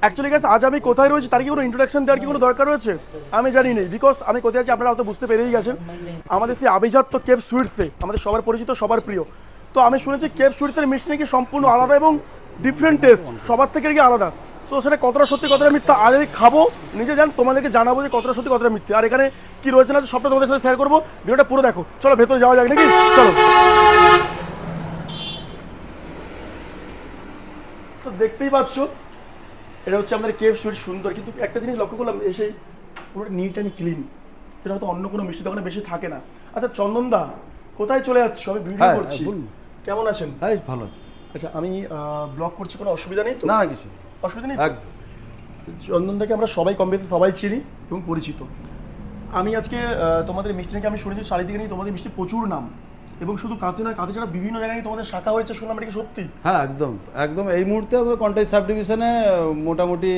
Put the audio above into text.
Actually guys আজ আমি কোথায় রয়েছি তার কি কোনো ইন্ট্রোডাকশন দেওয়ার কি কোনো দরকার রয়েছে? আমি জানি না, বিকজ আমি কোথায় আছি আপনারা হয়তো বুঝতে পেরেই গেছেন। আমাদের সেই আভিজাত্য কেপ সুইটসে, আমাদের সবার পরিচিত, সবার প্রিয়। তো আমি শুনেছি কেপ সুইটসের মিষ্টি নাকি সম্পূর্ণ আলাদা এবং ডিফারেন্ট টেস্ট, সবার থেকে নাকি আলাদা। সো সেটা কতটা সত্যি কতটা মিথ্যা আর আমি খাবো, নিজে জান, তোমাদেরকে জানাবো যে কতটা সত্যি কতটা মিথ্যা। আর এখানে কি রয়েছে না সবটা তোমাদের সাথে শেয়ার করবো, ভিডিওটা পুরো দেখো। চলো ভেতরে যাওয়া যাক নাকি, চলো। তো দেখতেই পাচ্ছ এটা হচ্ছে আমাদের কেভ সুইট, সুন্দর। কিন্তু একটা জিনিস লক্ষ্য করলাম, এসেই পুরো নিট অ্যান্ড ক্লিন, সেটা হয়তো অন্য কোনো মিষ্টি দোকানে বেশি থাকে না। আচ্ছা চন্দনদা, কোথায় চলে যাচ্ছ? আমি ভিডিও করছি। কেমন আছেন? হ্যাঁ ভালো আছে। আচ্ছা আমি ব্লগ করছি, কোনো অসুবিধা নেই তো? না কিছু অসুবিধা নেই তো? একদম। চন্দনদাকে আমরা সবাই কম বেশি সবাই চিনি এবং পরিচিত। আমি আজকে তোমাদের মিষ্টি নাকি আমি শুনেছি চারিদিকে নিয়ে তোমাদের মিষ্টি প্রচুর নাম, এবং শুধু কাঁথি নয়, কাঁথি ছাড়া বিভিন্ন জায়গায় তোমাদের শাখা হয়েছে শুনলাম, এটা কি সত্যি? হ্যাঁ একদম একদম, এই মুহূর্তে কন্টাই সাব ডিভিশনে মোটামুটি